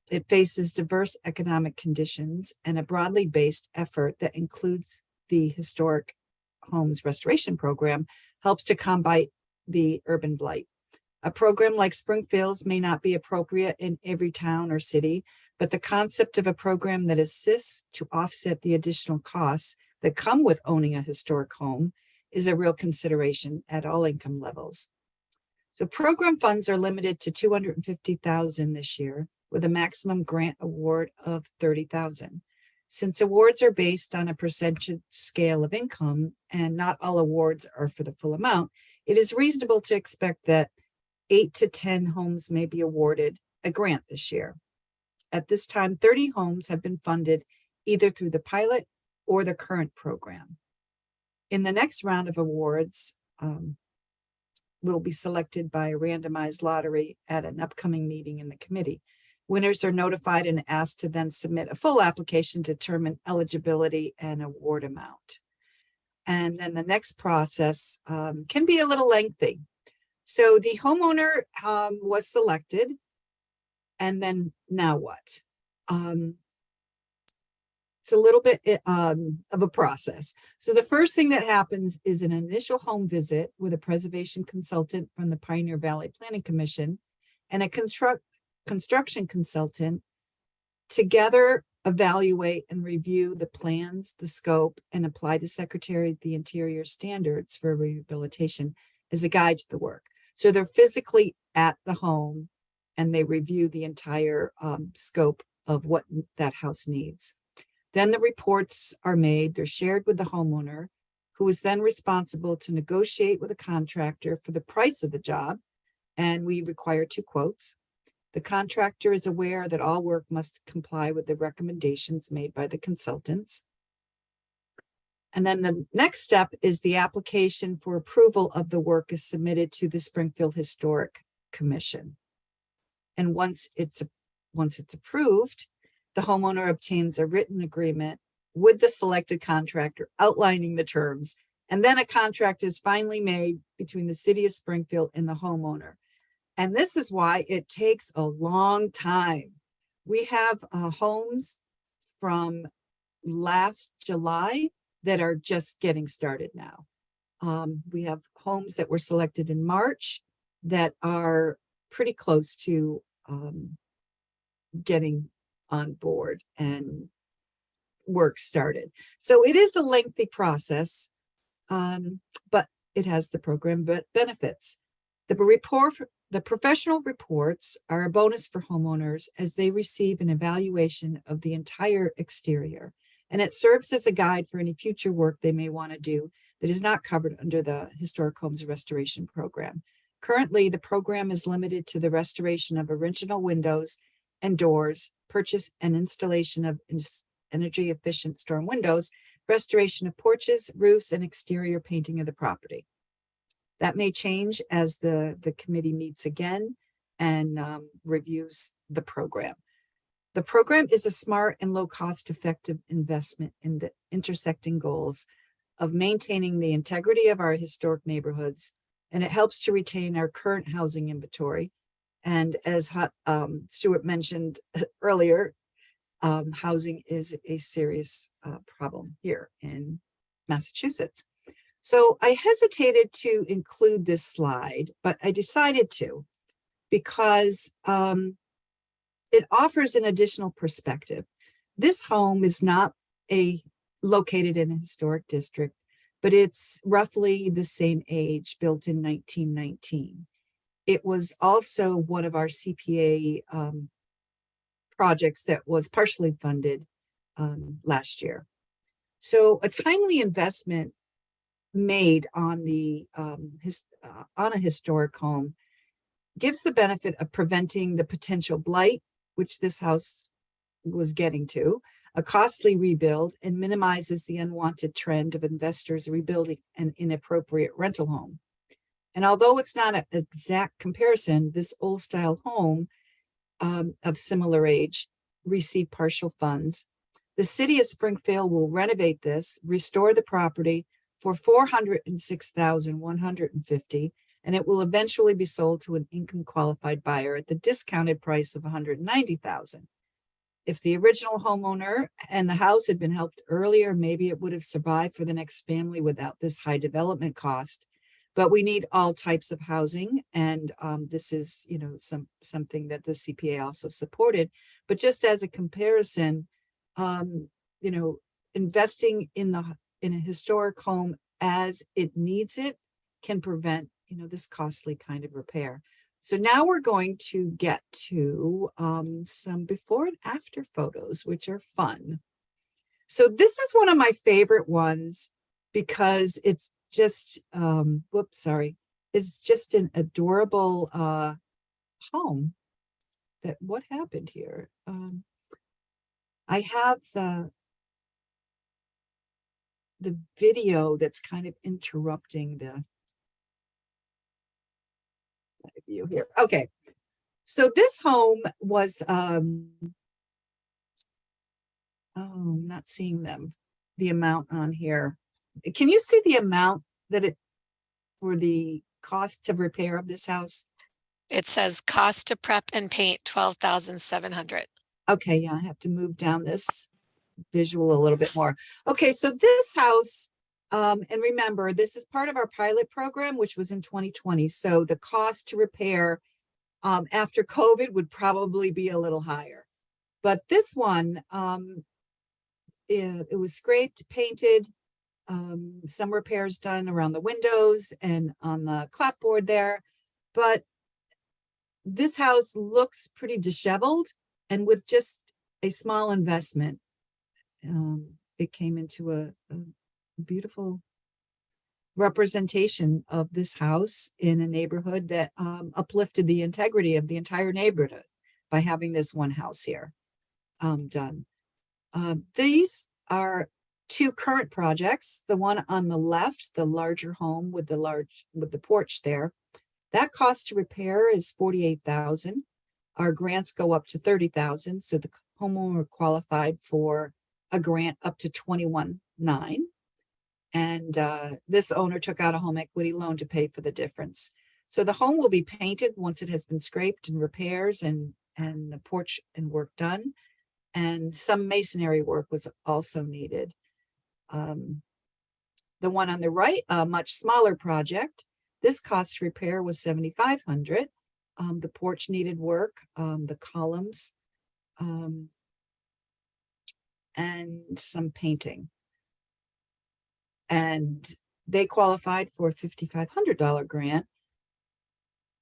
it faces diverse economic conditions and a broadly based effort that includes the Historic Homes Restoration Program helps to combat the urban blight. A program like Springfield's may not be appropriate in every town or city, but the concept of a program that assists to offset the additional costs that come with owning a historic home is a real consideration at all income levels. So program funds are limited to $250,000 this year, with a maximum grant award of $30,000. Since awards are based on a percentage scale of income and not all awards are for the full amount, it is reasonable to expect that 8 to 10 homes may be awarded a grant this year. At this time, 30 homes have been funded either through the pilot or the current program. In the next round of awards, will be selected by a randomized lottery at an upcoming meeting in the committee. Winners are notified and asked to then submit a full application to determine eligibility and award amount. And then the next process can be a little lengthy. So the homeowner was selected, and then now what? It's a little bit of a process. So the first thing that happens is an initial home visit with a preservation consultant from the Pioneer Valley Planning Commission and a construction consultant together evaluate and review the plans, the scope, and apply the Secretary of the Interior standards for rehabilitation as a guide to the work. So they're physically at the home and they review the entire scope of what that house needs. Then the reports are made, they're shared with the homeowner, who is then responsible to negotiate with a contractor for the price of the job, and we require 2 quotes. The contractor is aware that all work must comply with the recommendations made by the consultants. And then the next step is the application for approval of the work is submitted to the Springfield Historic Commission. And once it's approved, the homeowner obtains a written agreement with the selected contractor outlining the terms, and then a contract is finally made between the city of Springfield and the homeowner. And this is why it takes a long time. We have homes from last July that are just getting started now. We have homes that were selected in March that are pretty close to getting on board and work started. So it is a lengthy process, but it has the program benefits. The professional reports are a bonus for homeowners as they receive an evaluation of the entire exterior, and it serves as a guide for any future work they may want to do that is not covered under the Historic Homes Restoration Program. Currently, the program is limited to the restoration of original windows and doors, purchase and installation of energy efficient storm windows, restoration of porches, roofs, and exterior painting of the property. That may change as the committee meets again and reviews the program. The program is a smart and low cost effective investment in the intersecting goals of maintaining the integrity of our historic neighborhoods, and it helps to retain our current housing inventory. And as Stuart mentioned earlier, housing is a serious problem here in Massachusetts. So I hesitated to include this slide, but I decided to because it offers an additional perspective. This home is not located in a historic district, but it's roughly the same age, built in 1919. It was also one of our CPA projects that was partially funded last year. So a timely investment made on on a historic home gives the benefit of preventing the potential blight, which this house was getting to, a costly rebuild, and minimizes the unwanted trend of investors rebuilding an inappropriate rental home. And although it's not an exact comparison, this old style home of similar age received partial funds. The city of Springfield will renovate this, restore the property for $406,150, and it will eventually be sold to an income qualified buyer at the discounted price of $190,000. If the original homeowner and the house had been helped earlier, maybe it would have survived for the next family without this high development cost. But we need all types of housing, and this is, something that the CPA also supported. But just as a comparison, investing in a historic home as it needs it can prevent, this costly kind of repair. So now we're going to get to some before and after photos, which are fun. So this is one of my favorite ones because it's just, it's just an adorable home. What happened here? I have the video that's kind of interrupting the view here. Okay, so this home was I'm not seeing the amount on here. Can you see the amount for the cost of repair of this house? It says cost to prep and paint $12,700. Okay, yeah, I have to move down this visual a little bit more. Okay, so this house, and remember, this is part of our pilot program, which was in 2020. So the cost to repair after COVID would probably be a little higher. But this one, it was scraped, painted, some repairs done around the windows and on the clapboard there. But this house looks pretty disheveled, and with just a small investment, it came into a beautiful representation of this house in a neighborhood that uplifted the integrity of the entire neighborhood by having this one house here done. These are two current projects. The one on the left, the larger home with the porch there, that cost to repair is $48,000. Our grants go up to $30,000, so the homeowner qualified for a grant up to $21,900. And this owner took out a home equity loan to pay for the difference. So the home will be painted once it has been scraped and repairs and the porch and work done. And some masonry work was also needed. The one on the right, a much smaller project. This cost to repair was $7,500. The porch needed work, the columns, and some painting. And they qualified for a $5,500 grant.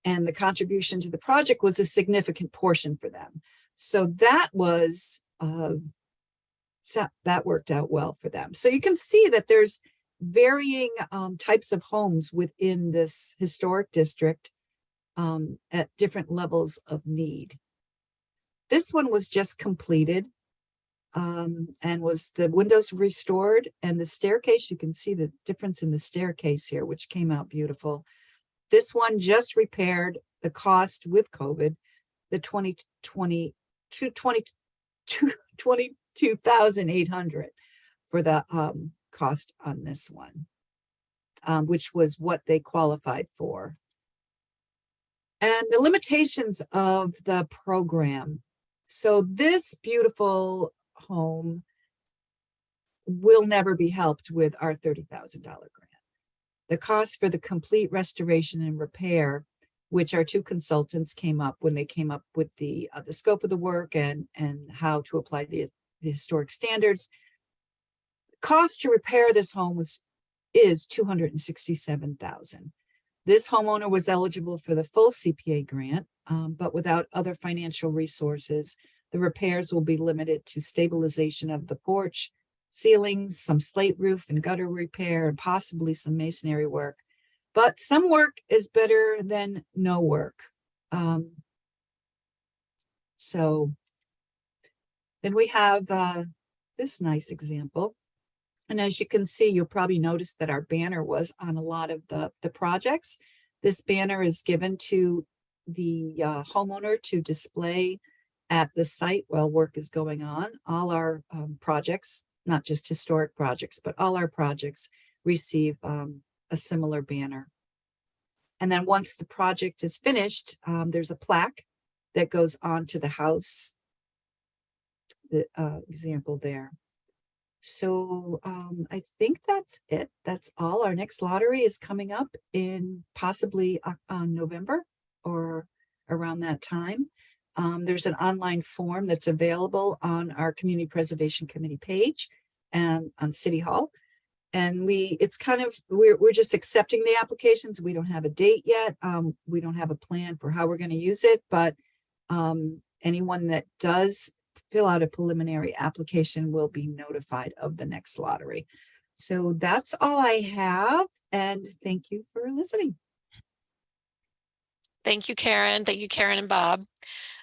And the contribution to the project was a significant portion for them. So that was, that worked out well for them. So you can see that there's varying types of homes within this historic district at different levels of need. This one was just completed and was the windows restored, and the staircase, you can see the difference in the staircase here, which came out beautiful. This one just repaired. The cost with COVID, the 22,800 for the cost on this one, which was what they qualified for. And the limitations of the program. So this beautiful home will never be helped with our $30,000 grant. The cost for the complete restoration and repair, which our two consultants came up when they came up with the scope of the work and how to apply the historic standards. Cost to repair this home is $267,000. This homeowner was eligible for the full CPA grant, but without other financial resources, the repairs will be limited to stabilization of the porch, ceilings, some slate roof and gutter repair, and possibly some masonry work. But some work is better than no work. So then we have this nice example. And as you can see, you'll probably notice that our banner was on a lot of the projects. This banner is given to the homeowner to display at the site while work is going on. All our projects, not just historic projects, but all our projects receive a similar banner. And then once the project is finished, there's a plaque that goes onto the house, the example there. So I think that's it. That's all. Our next lottery is coming up in possibly November or around that time. There's an online form that's available on our Community Preservation Committee page and on City Hall. And it's kind of, we're just accepting the applications. We don't have a date yet. We don't have a plan for how we're going to use it, but anyone that does fill out a preliminary application will be notified of the next lottery. So that's all I have. And thank you for listening. Thank you, Karen. Thank you, Karen and Bob.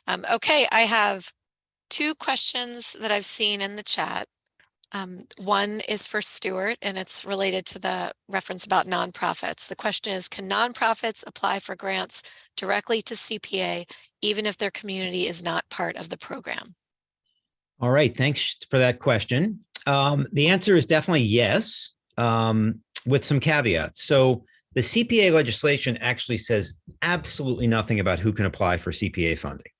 Okay, I have two questions that I've seen in the chat. One is for Stuart, and it's related to the reference about nonprofits. The question is, can nonprofits apply for grants directly to CPA, even if their community is not part of the program? All right, thanks for that question. The answer is definitely yes, with some caveats. So the CPA legislation actually says absolutely nothing about who can apply for CPA funding.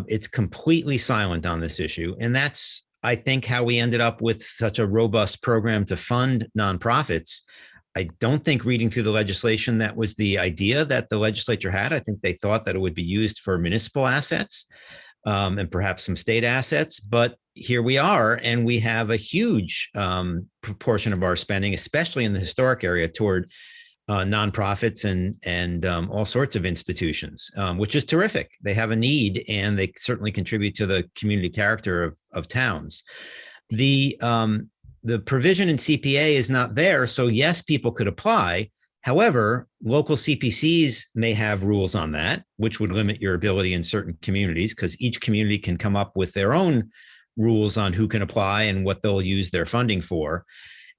It's completely silent on this issue. And that's, I think, how we ended up with such a robust program to fund nonprofits. I don't think reading through the legislation, that was the idea that the legislature had. I think they thought that it would be used for municipal assets and perhaps some state assets. But here we are, and we have a huge proportion of our spending, especially in the historic area, toward nonprofits and all sorts of institutions, which is terrific. They have a need, and they certainly contribute to the community character of towns. The provision in CPA is not there, so yes, people could apply. However, local CPCs may have rules on that, which would limit your ability in certain communities, because each community can come up with their own rules on who can apply and what they'll use their funding for.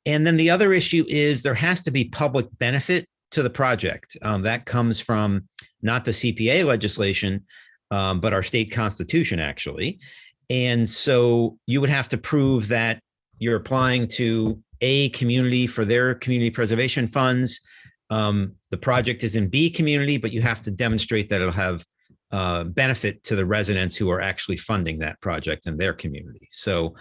And then the other issue is there has to be public benefit to the project. That comes from not the CPA legislation, but our state constitution, actually. And so you would have to prove that you're applying to A community for their community preservation funds. The project is in B community, but you have to demonstrate that it'll have benefit to the residents who are actually funding that project in their community. So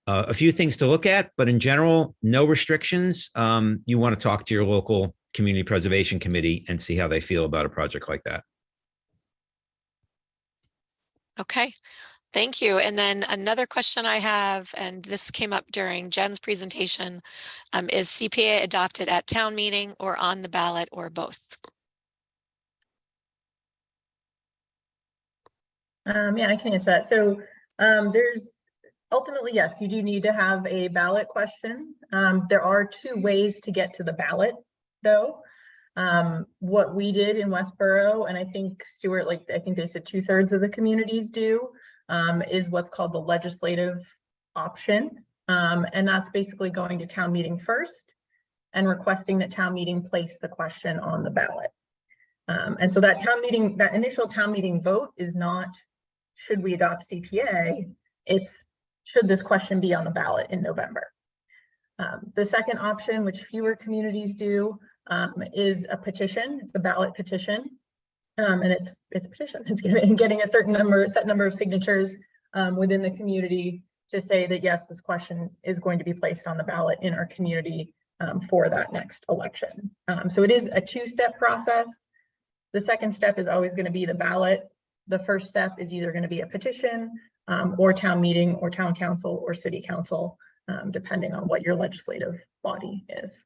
a few things to look at, but in general, no restrictions. You want to talk to your local community preservation committee and see how they feel about a project like that. Okay, thank you. And then another question I have, and this came up during Jen's presentation, is CPA adopted at town meeting or on the ballot or both? Yeah, I can answer that. So there's ultimately, yes, you do need to have a ballot question. There are two ways to get to the ballot, though. What we did in Westboro, and I think Stuart, like I think they said 2/3 of the communities do, is what's called the legislative option. And that's basically going to town meeting first and requesting that town meeting place the question on the ballot. And so that town meeting, that initial town meeting vote is not, should we adopt CPA? It's, should this question be on the ballot in November? The second option, which fewer communities do, is a petition. It's a ballot petition. And it's petition. It's getting a certain number, set number of signatures within the community to say that, yes, this question is going to be placed on the ballot in our community for that next election. So it is a two-step process. The second step is always going to be the ballot. The first step is either going to be a petition or town meeting or town council or city council, depending on what your legislative body is.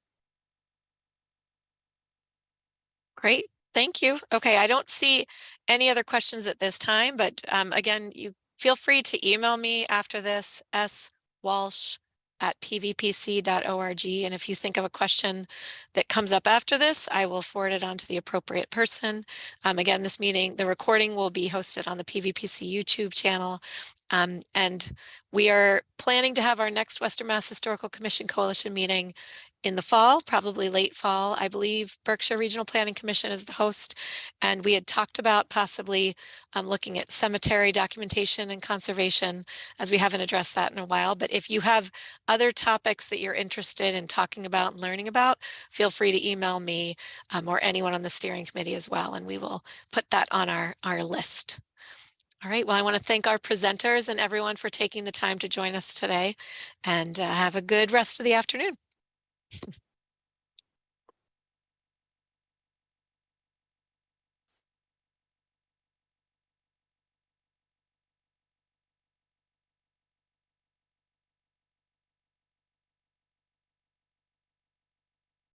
Great, thank you. Okay, I don't see any other questions at this time, but again, you feel free to email me after this, swalsh@pvpc.org. And if you think of a question that comes up after this, I will forward it on to the appropriate person. Again, this meeting, the recording will be hosted on the PVPC YouTube channel. And we are planning to have our next Western Mass Historical Commission Coalition meeting in the fall, probably late fall. I believe Berkshire Regional Planning Commission is the host. And we had talked about possibly looking at cemetery documentation and conservation, as we haven't addressed that in a while. But if you have other topics that you're interested in talking about and learning about, feel free to email me or anyone on the steering committee as well, and we will put that on our list. All right, well, I want to thank our presenters and everyone for taking the time to join us today, and have a good rest of the afternoon.